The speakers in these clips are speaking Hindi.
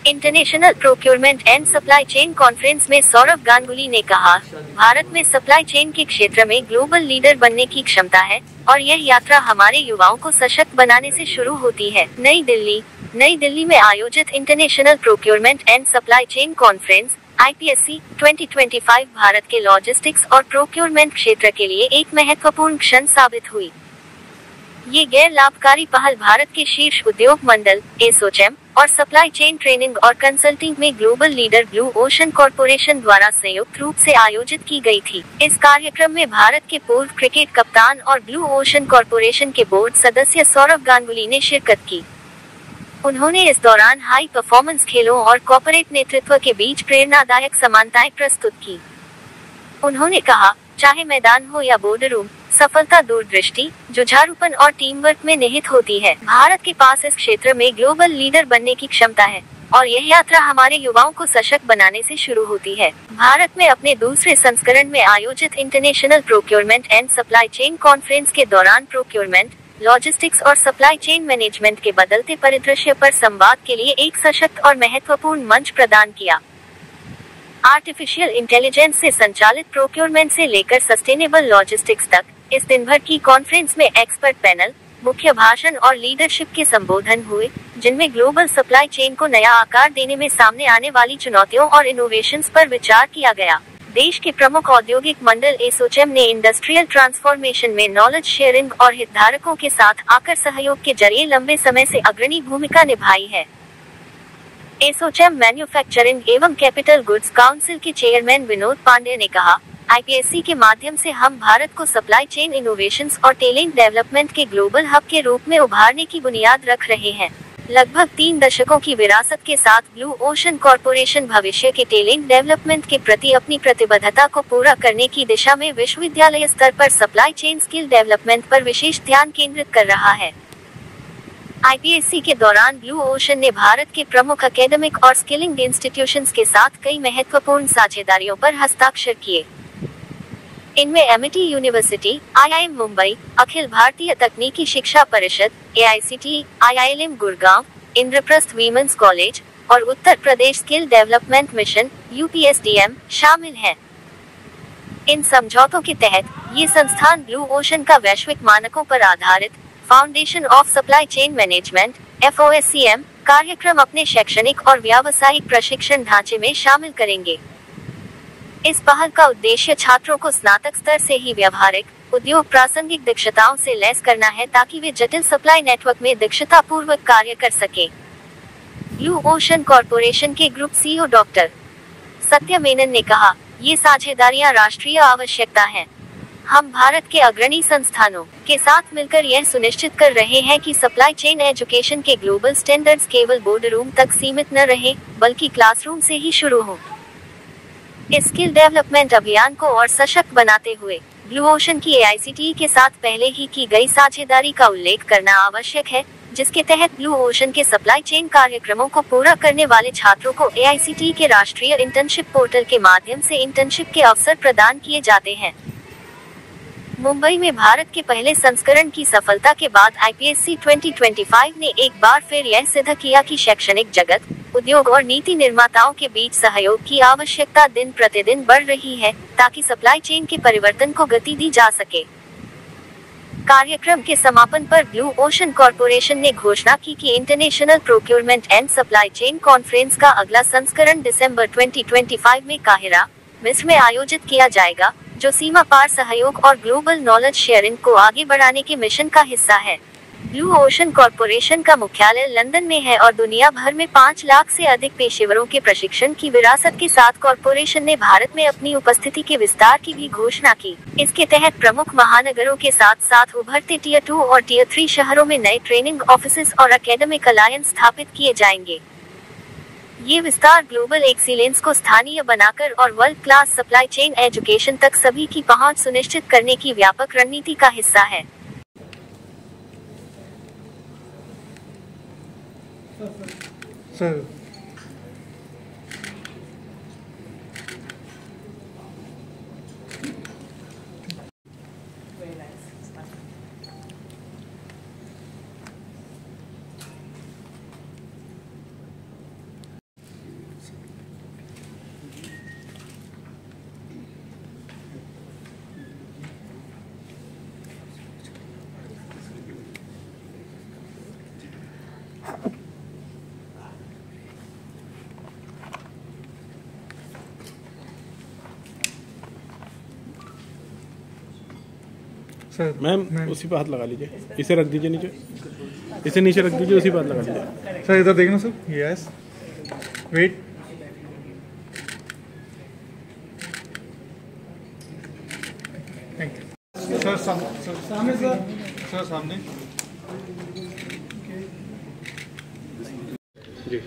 International procurement and supply chain conference में सौरभ गांगुली ने कहा, भारत में सप्लाई चेन के क्षेत्र में ग्लोबल लीडर बनने की क्षमता है और यह यात्रा हमारे युवाओं को सशक्त बनाने से शुरू होती है। नई दिल्ली में आयोजित international procurement and supply chain conference IPSC 2025 Bharat के लॉजिस्टिक्स और प्रोक्योरमेंट क्षेत्र के लिए एक महत्वपूर्ण क्षण साबित हुई। ये गैर लाभकारी पहल भारत के शीर्ष उद्योग मंडल एसोचैम और सप्लाई चेन ट्रेनिंग और कंसल्टिंग में global leader blue ocean corporation द्वारा संयुक्त रूप से आयोजित की गई थी। इस कार्यक्रम में भारत के पूर्व क्रिकेट कप्तान और ब्लू ओशन कॉरपोरेशन के बोर्ड सदस्य सौरभ गांगुली ने शिरकत की। उन्होंने इस दौरान हाई परफॉर्मेंस खेलों और कॉर्पोरेट नेतृत्व के बीच प्रेरणादायक समानताएं प्रस्तुत की। उन्होंने कहा, चाहे मैदान हो या बोर्डरूम, सफलता दूरदृष्टि, जुझारूपन और टीम वर्क में निहित होती है। भारत के पास इस क्षेत्र में ग्लोबल लीडर बनने की क्षमता है और यह यात्रा हमारे युवाओं को सशक्त बनाने से शुरू होती है। भारत में अपने दूसरे संस्करण में आयोजित international procurement and supply chain conference के दौरान प्रोक्योरमेंट, लॉजिस्टिक्स और सप्लाई चेन मैनेजमेंट के बदलते परिदृश्य पर संवाद के लिए एक सशक्त और महत्वपूर्ण मंच प्रदान किया। आर्टिफिशियल इंटेलिजेंस से संचालित प्रोक्योरमेंट से लेकर सस्टेनेबल लॉजिस्टिक्स तक इस दिन भर की कॉन्फ्रेंस में एक्सपर्ट पैनल, मुख्य भाषण और लीडरशिप के संबोधन हुए, जिनमें ग्लोबल सप्लाई चेन को नया आकार देने में सामने आने वाली चुनौतियों और इनोवेशंस पर विचार किया गया। देश के प्रमुख औद्योगिक मंडल एसोचैम ने इंडस्ट्रियल ट्रांसफॉर्मेशन में नॉलेज शेयरिंग और हितधारकों के साथ आकर सहयोग के जरिए लंबे समय से अग्रणी भूमिका निभाई है। एसोचैम मैन्युफैक्चरिंग एवं कैपिटल गुड्स काउंसिल के चेयरमैन विनोद पांडे ने कहा, IPSC के माध्यम से हम भारत को सप्लाई चेन इनोवेशंस और टैलेंट डेवलपमेंट के ग्लोबल हब के रूप में उभारने की बुनियाद रख रहे हैं। लगभग 3 दशकों की विरासत के साथ ब्लू ओशन कॉरपोरेशन भविष्य के टैलेंट डेवलपमेंट के प्रति अपनी प्रतिबद्धता को पूरा करने की दिशा में विश्वविद्यालय स्तर पर सप्लाई चेन स्किल डेवलपमेंट पर विशेष ध्यान केंद्रित कर रहा है। IPSC के दौरान ब्लू ओशन ने भारत के प्रमुख एकेडमिक और स्किलिंग इंस्टीट्यूशंस के साथ कई महत्वपूर्ण साझेदारियों पर हस्ताक्षर किए। इनमें Amity university, IIM Mumbai, Akhil Bharatiya तकनीकी शिक्षा परिषद, AICTE, IILM Gurgaon, Indraprastha women's college और Uttar Pradesh skill development mission UPSDM शामिल हैं। इन समझौतों के तहत ये संस्थान ब्लू ओशन का वैश्विक मानकों पर आधारित foundation of supply chain management FOSCM कार्यक्रम अपने शैक्षणिक और व्यावसायिक प्रशिक्षण ढांचे में शामिल करेंगे। इस पहल का उद्देश्य छात्रों को स्नातक स्तर से ही व्यावहारिक, उद्योग प्रासंगिक दक्षताओं से लैस करना है ताकि वे जटिल सप्लाई नेटवर्क में दक्षता पूर्वक कार्य कर सके। ब्लू ओशन कॉरपोरेशन के ग्रुप CEO डॉक्टर सत्य मेनन ने कहा, ये साझेदारियां राष्ट्रीय आवश्यकता हैं। हम भारत के अग्रणी संस्थानों के साथ मिलकर यह सुनिश्चित कर रहे हैं कि सप्लाई चेन एजुकेशन के ग्लोबल स्टैंडर्ड्स केवल बोर्ड रूम तक सीमित न रहे, बल्कि क्लासरूम से ही शुरू हो। इस स्किल डेवलपमेंट अभियान को और सशक्त बनाते हुए ब्लू ओशन की AICTE के साथ पहले ही की गई साझेदारी का उल्लेख करना आवश्यक है, जिसके तहत ब्लू ओशन के सप्लाई चेन कार्यक्रमों को पूरा करने वाले छात्रों को AICTE के राष्ट्रीय इंटर्नशिप पोर्टल के माध्यम से इंटर्नशिप के अवसर प्रदान किए जाते हैं। मुंबई में भारत के पहले संस्करण की सफलता के बाद IPSC 2025 ने एक बार फिर यह सिद्ध किया कि शैक्षणिक जगत, उद्योग और नीति निर्माताओं के बीच सहयोग की आवश्यकता दिन प्रतिदिन बढ़ रही है, ताकि सप्लाई चेन के परिवर्तन को गति दी जा सके। कार्यक्रम के समापन पर ब्लू ओशन कॉरपोरेशन ने घोषणा की कि international procurement and supply chain conference का अगला संस्करण दिसंबर 2025 में काहिरा, मिस्र में आयोजित किया जाएगा, जो सीमा पार सहयोग और ग्लोबल नॉलेज शेयरिंग को आगे बढ़ाने के मिशन का हिस्सा है। ब्लू ओशन कॉरपोरेशन का मुख्यालय लंदन में है और दुनिया भर में 5 लाख से अधिक पेशेवरों के प्रशिक्षण की विरासत के साथ कॉरपोरेशन ने भारत में अपनी उपस्थिति के विस्तार की भी घोषणा की। इसके तहत प्रमुख महानगरों के साथ साथ उभरते Tier 2 और Tier 3 शहरों में नए ट्रेनिंग ऑफिसेज और एकेडमिक अलायंस स्थापित किए जाएंगे। ये विस्तार ग्लोबल एक्सीलेंस को स्थानीय बनाकर और world class supply chain education तक सभी की पहुंच सुनिश्चित करने की व्यापक रणनीति का हिस्सा है। सर मैम उसी पे हाथ लगा लीजिए, इसे रख दीजिए नीचे, इसे नीचे रख दीजिए, उसी पे हाथ लगा लीजिए। सर इधर देखना sir, yes wait, thank you sir. सामने सर सामने जी।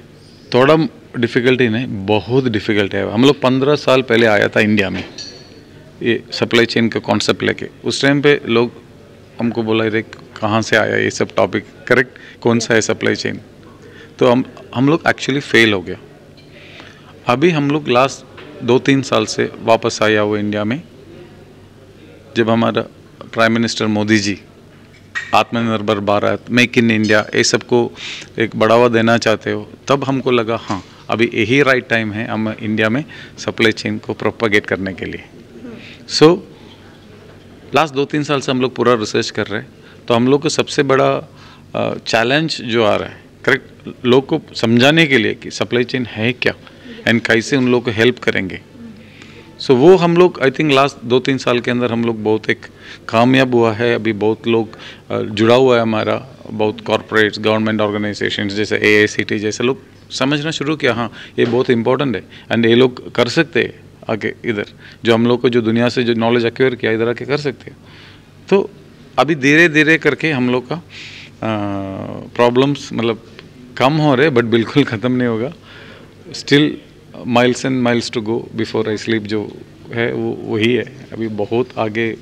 थोड़ा डिफ़िकल्टी नहीं, बहुत डिफ़िकल्ट है। हम लोग 15 साल पहले आया था इंडिया में ये सप्लाई चेन का कॉन्सेप्ट लेके। उस टाइम पे लोग हमको बोला रे कहाँ से आया ये सब टॉपिक, करेक्ट कौन सा है सप्लाई चेन। तो हम लोग एक्चुअली फेल हो गया। अभी हम लोग लास्ट 2-3 साल से वापस आया हुआ इंडिया में, जब हमारा प्राइम मिनिस्टर मोदी जी आत्मनिर्भर भारत, मेक इन इंडिया ये सबको एक बढ़ावा देना चाहते हो, तब हमको लगा हाँ अभी यही राइट टाइम है हम इंडिया में सप्लाई चेन को प्रोपागेट करने के लिए। सो लास्ट 2-3 साल से हम लोग पूरा रिसर्च कर रहे हैं। तो हम लोग को सबसे बड़ा चैलेंज जो आ रहा है, करेक्ट लोग को समझाने के लिए कि सप्लाई चेन है क्या एंड कैसे उन लोग को हेल्प करेंगे। सो वो हम लोग आई थिंक लास्ट 2-3 साल के अंदर हम लोग बहुत एक कामयाब हुआ है। अभी बहुत लोग जुड़ा हुआ है हमारा, बहुत कॉरपोरेट्स, गवर्नमेंट ऑर्गेनाइजेशंस जैसे AICT जैसे लोग समझना शुरू किया हाँ ये बहुत इंपॉर्टेंट है एंड ये लोग कर सकते हैं आगे इधर, जो हम लोग को जो दुनिया से जो नॉलेज एक्वायर किया इधर आके कर सकते हैं। तो अभी धीरे धीरे करके हम लोग का प्रॉब्लम्स मतलब कम हो रहे, बट बिल्कुल ख़त्म नहीं होगा। Still miles and miles to go before I sleep जो है वो वही है। अभी बहुत आगे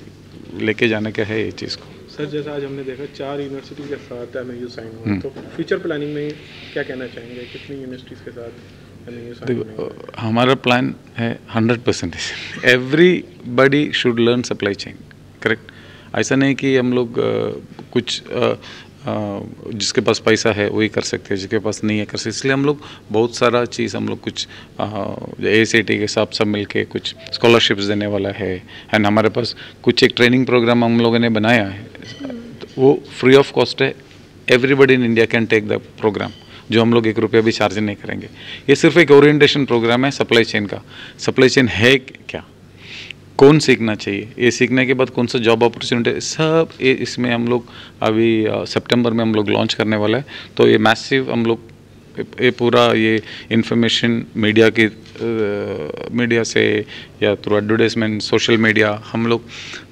लेके जाने का है ये चीज़ को। सर जैसा आज हमने देखा 4 यूनिवर्सिटी के साथ MOU साइन हुआ, तो फ्यूचर प्लानिंग में क्या कहना चाहेंगे, कितनी यूनिवर्सिटीज़ के साथ MOU साइन हुआ? हमारा प्लान है 100% everybody should learn supply chain, correct. ऐसा नहीं कि हम लोग कुछ जिसके पास पैसा है वही कर सकते हैं, जिसके पास नहीं है कर सकते। इसलिए हम लोग बहुत सारा चीज़ हम लोग कुछ AICT के साथ सब मिलके कुछ स्कॉलरशिप्स देने वाला है एंड हमारे पास कुछ एक ट्रेनिंग प्रोग्राम हम लोगों ने बनाया है, तो वो फ्री ऑफ कॉस्ट है। Everybody in India can take the programme, जो हम लोग 1 रुपया भी चार्ज नहीं करेंगे। ये सिर्फ एक ओरिएंटेशन प्रोग्राम है सप्लाई चेन का। सप्लाई चेन है क्या, कौन सीखना चाहिए, ये सीखने के बाद कौन सा जॉब अपॉर्चुनिटी, सब ये इसमें हम लोग अभी सितंबर में हम लोग लॉन्च करने वाला है। तो ये मैसिव हम लोग ये पूरा ये इन्फॉर्मेशन मीडिया से या थ्रू एडवर्टाइजमेंट, सोशल मीडिया, हम लोग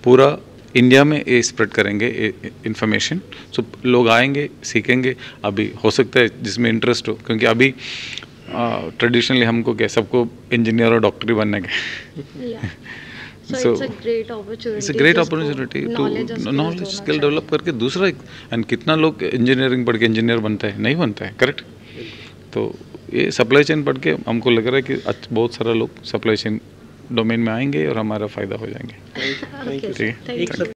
पूरा इंडिया में ये स्प्रेड करेंगे इन्फॉर्मेशन। सो लोग आएंगे, सीखेंगे। अभी हो सकता है जिसमें इंटरेस्ट हो, क्योंकि अभी ट्रेडिशनली हमको क्या सबको इंजीनियर और डॉक्टर ही बनने के So it's a great opportunity. It's a great opportunity to knowledge skill develop करके दूसरा एंड कितना लोग इंजीनियरिंग पढ़ के इंजीनियर बनता है, नहीं बनता है, करेक्ट। तो ये सप्लाई चेन पढ़ के हमको लग रहा है कि बहुत सारा लोग सप्लाई चेन डोमेन में आएंगे और हमारा फ़ायदा हो जाएंगे। Okay, ठीक है। thank you.